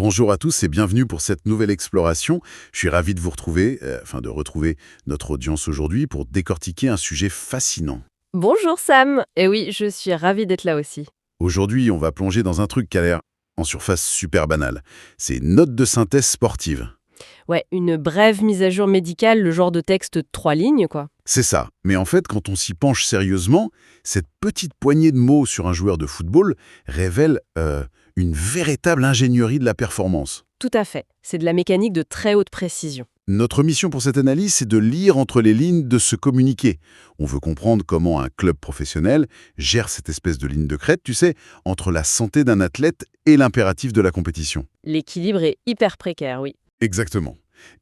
Bonjour à tous et bienvenue pour cette nouvelle exploration. Je suis ravi de vous retrouver, de retrouver notre audience aujourd'hui pour décortiquer un sujet fascinant. Bonjour Sam. Et oui, je suis ravie d'être là aussi. Aujourd'hui, on va plonger dans un truc qui a l'air en surface super banal. C'est notes de synthèse sportive. Ouais, une brève mise à jour médicale, le genre de texte de 3 lignes, quoi. C'est ça. Mais en fait, quand on s'y penche sérieusement, cette petite poignée de mots sur un joueur de football révèle une véritable ingénierie de la performance. Tout à fait. C'est de la mécanique de très haute précision. Notre mission pour cette analyse, c'est de lire entre les lignes de ce communiqué. On veut comprendre comment un club professionnel gère cette espèce de ligne de crête, tu sais, entre la santé d'un athlète et l'impératif de la compétition. L'équilibre est hyper précaire, oui. Exactement.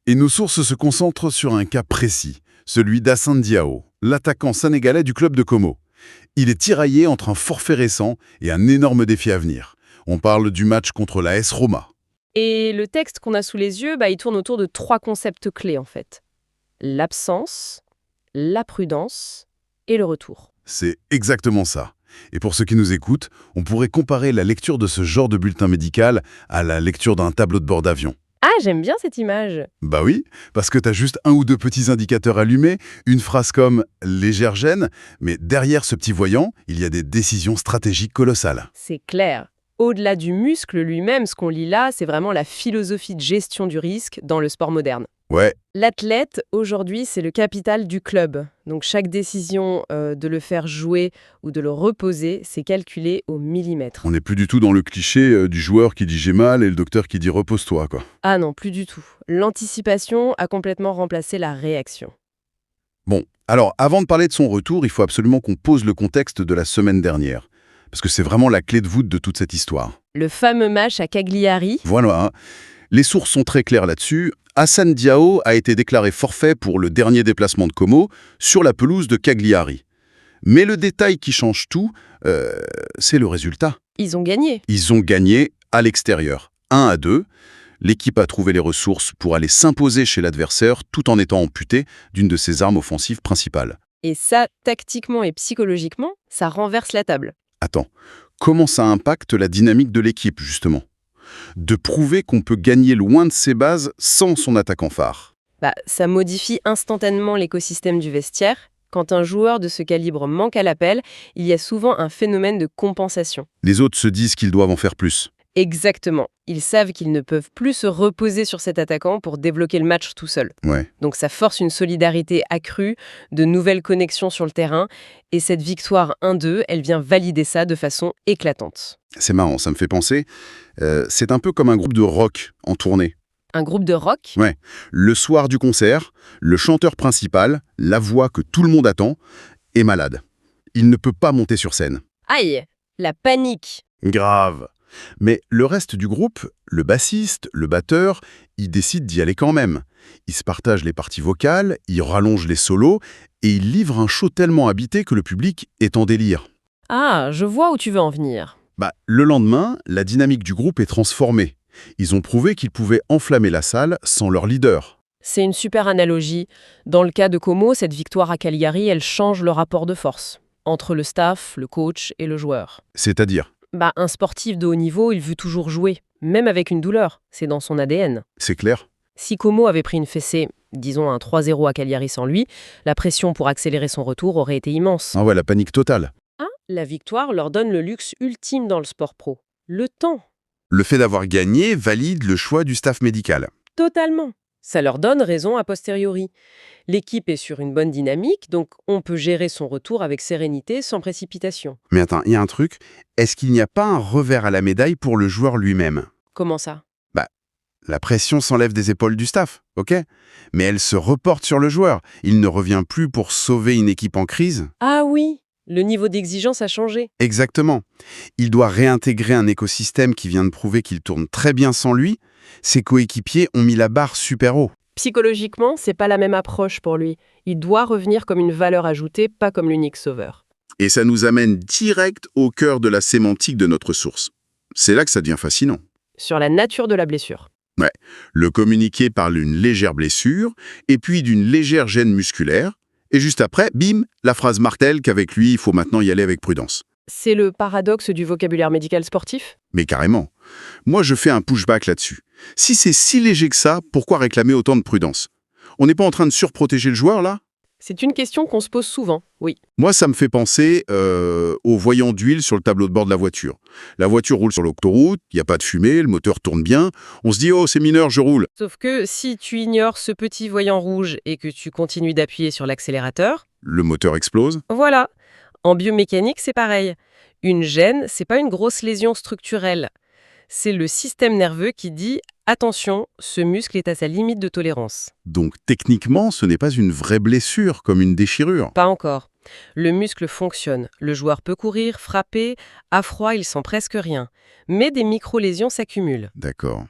Et nos sources se concentrent sur un cas précis, celui d'Hassane Diao, l'attaquant sénégalais du club de Como. Il est tiraillé entre un forfait récent et un énorme défi à venir. On parle du match contre la AS Roma. Et le texte qu'on a sous les yeux, il tourne autour de 3 concepts clés, en fait. L'absence, la prudence et le retour. C'est exactement ça. Et pour ceux qui nous écoutent, on pourrait comparer la lecture de ce genre de bulletin médical à la lecture d'un tableau de bord d'avion. Ah, j'aime bien cette image. Bah oui, parce que t'as juste un ou deux petits indicateurs allumés, une phrase comme « légère gêne », mais derrière ce petit voyant, il y a des décisions stratégiques colossales. C'est clair. Au-delà du muscle lui-même, ce qu'on lit là, c'est vraiment la philosophie de gestion du risque dans le sport moderne. Ouais, L'athlète, aujourd'hui, c'est le capital du club. Donc chaque décision de le faire jouer ou de le reposer, c'est calculé au millimètre. on n'est plus du tout dans le cliché du joueur qui dit « j'ai mal » et le docteur qui dit « repose-toi ». quoi. Ah non, plus du tout. L'anticipation a complètement remplacé la réaction. Bon, alors avant de parler de son retour, il faut absolument qu'on pose le contexte de la semaine dernière. Parce que c'est vraiment la clé de voûte de toute cette histoire. Le fameux match à Cagliari. Voilà, hein. Les sources sont très claires là-dessus. Hassane Diao a été déclaré forfait pour le dernier déplacement de Como sur la pelouse de Cagliari. Mais le détail qui change tout, c'est le résultat. Ils ont gagné. Ils ont gagné à l'extérieur, 1-2. L'équipe a trouvé les ressources pour aller s'imposer chez l'adversaire tout en étant amputée d'une de ses armes offensives principales. Et ça, tactiquement et psychologiquement, ça renverse la table. Attends, comment ça impacte la dynamique de l'équipe, justement? De prouver qu'on peut gagner loin de ses bases sans son attaquant phare. Ça modifie instantanément l'écosystème du vestiaire. Quand un joueur de ce calibre manque à l'appel, il y a souvent un phénomène de compensation. Les autres se disent qu'ils doivent en faire plus. Exactement. Ils savent qu'ils ne peuvent plus se reposer sur cet attaquant pour débloquer le match tout seul. Ouais. Donc ça force une solidarité accrue, de nouvelles connexions sur le terrain, et cette victoire 1-2, elle vient valider ça de façon éclatante. C'est marrant, ça me fait penser. C'est un peu comme un groupe de rock en tournée. Un groupe de rock? Ouais. Le soir du concert, le chanteur principal, la voix que tout le monde attend, est malade. Il ne peut pas monter sur scène. Aïe! La panique! Grave. Mais le reste du groupe, le bassiste, le batteur, ils décident d'y aller quand même. Ils se partagent les parties vocales, ils rallongent les solos et ils livrent un show tellement habité que le public est en délire. Ah, je vois où tu veux en venir. Le lendemain, la dynamique du groupe est transformée. Ils ont prouvé qu'ils pouvaient enflammer la salle sans leur leader. C'est une super analogie. Dans le cas de Como, cette victoire à Cagliari, elle change le rapport de force entre le staff, le coach et le joueur. C'est-à-dire, Un sportif de haut niveau, il veut toujours jouer, même avec une douleur. C'est dans son ADN. c'est clair? Si Como avait pris une fessée, disons un 3-0 à Cagliari sans lui, la pression pour accélérer son retour aurait été immense. Ah ouais, la panique totale. La victoire leur donne le luxe ultime dans le sport pro. Le temps. Le fait d'avoir gagné valide le choix du staff médical. Totalement. Ça leur donne raison a posteriori. L'équipe est sur une bonne dynamique, donc on peut gérer son retour avec sérénité, sans précipitation. Mais attends, il y a un truc. Est-ce qu'il n'y a pas un revers à la médaille pour le joueur lui-même? Comment ça? La pression s'enlève des épaules du staff, ok? Mais elle se reporte sur le joueur. Il ne revient plus pour sauver une équipe en crise. Ah oui, le niveau d'exigence a changé. Exactement. Il doit réintégrer un écosystème qui vient de prouver qu'il tourne très bien sans lui. Ses coéquipiers ont mis la barre super haut. Psychologiquement, c'est pas la même approche pour lui. Il doit revenir comme une valeur ajoutée, pas comme l'unique sauveur. Et ça nous amène direct au cœur de la sémantique de notre source. C'est là que ça devient fascinant. Sur la nature de la blessure. Le communiqué parle d'une légère blessure, et puis d'une légère gêne musculaire, et juste après, bim, la phrase martèle qu'avec lui, il faut maintenant y aller avec prudence. C'est le paradoxe du vocabulaire médical sportif? Mais carrément. Moi, je fais un pushback là-dessus. Si c'est si léger que ça, pourquoi réclamer autant de prudence? On n'est pas en train de surprotéger le joueur, là? C'est une question qu'on se pose souvent, oui. Moi, ça me fait penser au voyant d'huile sur le tableau de bord de la voiture. La voiture roule sur l'autoroute, il n'y a pas de fumée, le moteur tourne bien. On se dit « Oh, c'est mineur, je roule ». Sauf que si tu ignores ce petit voyant rouge et que tu continues d'appuyer sur l'accélérateur, Le moteur explose. voilà. En biomécanique, c'est pareil. Une gêne, c'est pas une grosse lésion structurelle. C'est le système nerveux qui dit « Attention, ce muscle est à sa limite de tolérance Donc techniquement, ce n'est pas une vraie blessure, comme une déchirure. ». Pas encore. Le muscle fonctionne. Le joueur peut courir, frapper. À froid, il sent presque rien. Mais des micro-lésions s'accumulent. D'accord.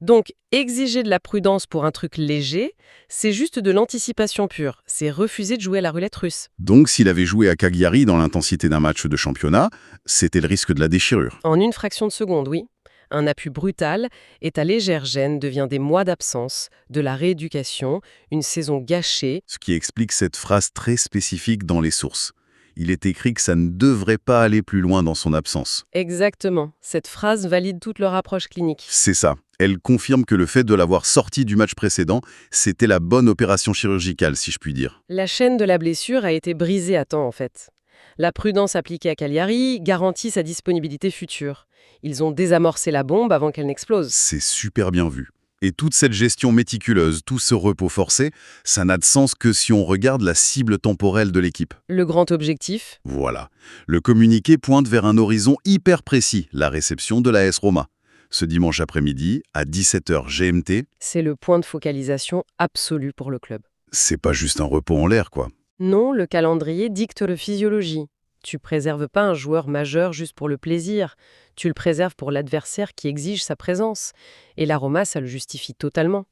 Donc, exiger de la prudence pour un truc léger, c'est juste de l'anticipation pure. C'est refuser de jouer à la roulette russe. Donc s'il avait joué à Cagliari dans l'intensité d'un match de championnat, c'était le risque de la déchirure. En une fraction de seconde, oui. Un appui brutal et ta légère gêne devient des mois d'absence, de la rééducation, une saison gâchée. Ce qui explique cette phrase très spécifique dans les sources. Il est écrit que ça ne devrait pas aller plus loin dans son absence. Exactement. Cette phrase valide toute leur approche clinique. C'est ça. Elle confirme que le fait de l'avoir sorti du match précédent, c'était la bonne opération chirurgicale, si je puis dire. La chaîne de la blessure a été brisée à temps, en fait. La prudence appliquée à Cagliari garantit sa disponibilité future. Ils ont désamorcé la bombe avant qu'elle n'explose. C'est super bien vu. Et toute cette gestion méticuleuse, tout ce repos forcé, ça n'a de sens que si on regarde la cible temporelle de l'équipe. Le grand objectif, Voilà. Le communiqué pointe vers un horizon hyper précis, la réception de l'AS Roma. Ce dimanche après-midi, à 17h GMT, c'est le point de focalisation absolu pour le club. c'est pas juste un repos en l'air, quoi. Non, le calendrier dicte la physiologie. Tu préserves pas un joueur majeur juste pour le plaisir. Tu le préserves pour l'adversaire qui exige sa présence. Et la Roma, ça le justifie totalement.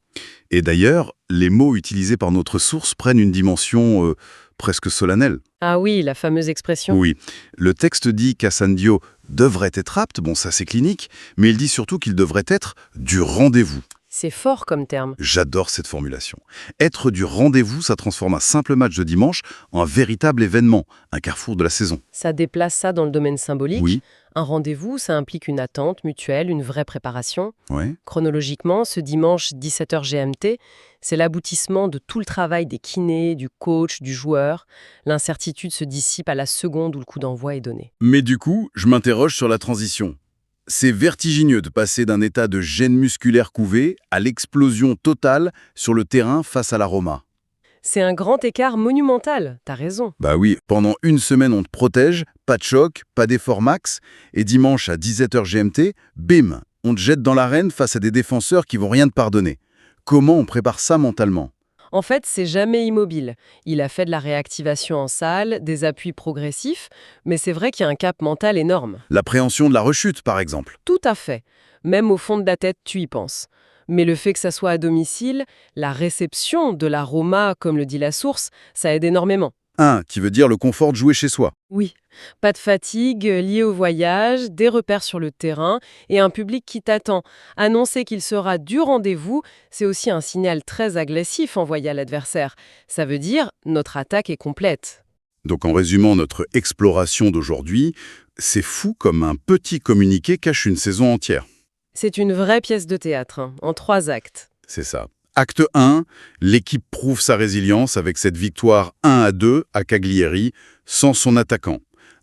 Et d'ailleurs, les mots utilisés par notre source prennent une dimension presque solennelle. Ah oui, la fameuse expression. Oui, le texte dit qu'Assandio devrait être apte, bon ça c'est clinique, mais il dit surtout qu'il devrait être du rendez-vous. C'est fort comme terme. J'adore cette formulation. Être du rendez-vous, ça transforme un simple match de dimanche en un véritable événement, un carrefour de la saison. Ça déplace ça dans le domaine symbolique. Oui, Un rendez-vous, ça implique une attente mutuelle, une vraie préparation. ouais. Chronologiquement, ce dimanche 17h GMT, c'est l'aboutissement de tout le travail des kinés, du coach, du joueur. L'incertitude se dissipe à la seconde où le coup d'envoi est donné. Mais du coup, je m'interroge sur la transition. C'est vertigineux de passer d'un état de gêne musculaire couvé à l'explosion totale sur le terrain face à la Roma. C'est un grand écart monumental, t'as raison. Bah oui, pendant une semaine on te protège, pas de choc, pas d'effort max, et dimanche à 17h GMT, bim, on te jette dans l'arène face à des défenseurs qui vont rien te pardonner. Comment on prépare ça mentalement? En fait, c'est jamais immobile. Il a fait de la réactivation en salle, des appuis progressifs, mais c'est vrai qu'il y a un cap mental énorme. L'appréhension de la rechute, par exemple. Tout à fait. Même au fond de la tête, tu y penses. Mais le fait que ça soit à domicile, la réception de la Roma, comme le dit la source, ça aide énormément. Qui veut dire le confort de jouer chez soi. Oui, pas de fatigue liée au voyage, des repères sur le terrain et un public qui t'attend. Annoncer qu'il sera du rendez-vous, c'est aussi un signal très agressif envoyé à l'adversaire. Ça veut dire notre attaque est complète. Donc en résumant notre exploration d'aujourd'hui, c'est fou comme un petit communiqué cache une saison entière. C'est une vraie pièce de théâtre, en 3 actes. C'est ça. Acte 1, l'équipe prouve sa résilience avec cette victoire 1-2 à Cagliari, sans son attaquant.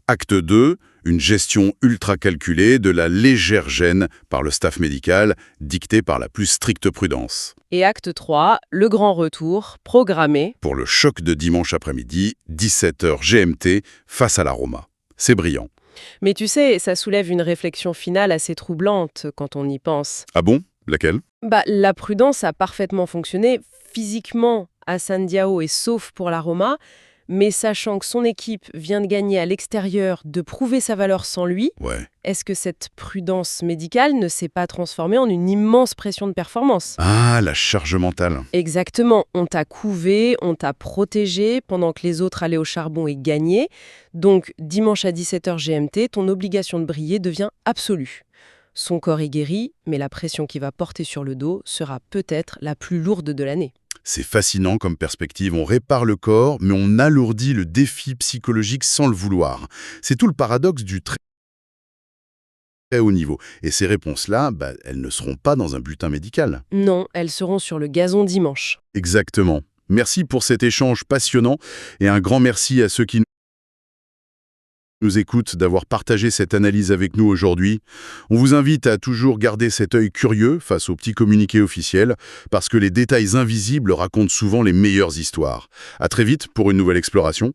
Acte 2, une gestion ultra calculée de la légère gêne par le staff médical, dictée par la plus stricte prudence. Et acte 3, le grand retour, programmé. Pour le choc de dimanche après-midi, 17h GMT, face à la Roma. C'est brillant. Mais tu sais, ça soulève une réflexion finale assez troublante quand on y pense. Ah bon? Laquelle? La prudence a parfaitement fonctionné. Physiquement, Assane Diao est sauf pour la Roma, mais sachant que son équipe vient de gagner à l'extérieur, de prouver sa valeur sans lui, Ouais. est-ce que cette prudence médicale ne s'est pas transformée en une immense pression de performance? Ah, la charge mentale. Exactement, on t'a couvé, on t'a protégé pendant que les autres allaient au charbon et gagnaient. Donc, dimanche à 17h GMT, ton obligation de briller devient absolue. Son corps est guéri, mais la pression qu'il va porter sur le dos sera peut-être la plus lourde de l'année. C'est fascinant comme perspective. On répare le corps, mais on alourdit le défi psychologique sans le vouloir. C'est tout le paradoxe du très haut niveau. Et ces réponses-là, elles ne seront pas dans un bulletin médical. Non, elles seront sur le gazon dimanche. Exactement. Merci pour cet échange passionnant et un grand merci à ceux qui nous écoutent d'avoir partagé cette analyse avec nous aujourd'hui. On vous invite à toujours garder cet œil curieux face aux petits communiqués officiels parce que les détails invisibles racontent souvent les meilleures histoires. À très vite pour une nouvelle exploration.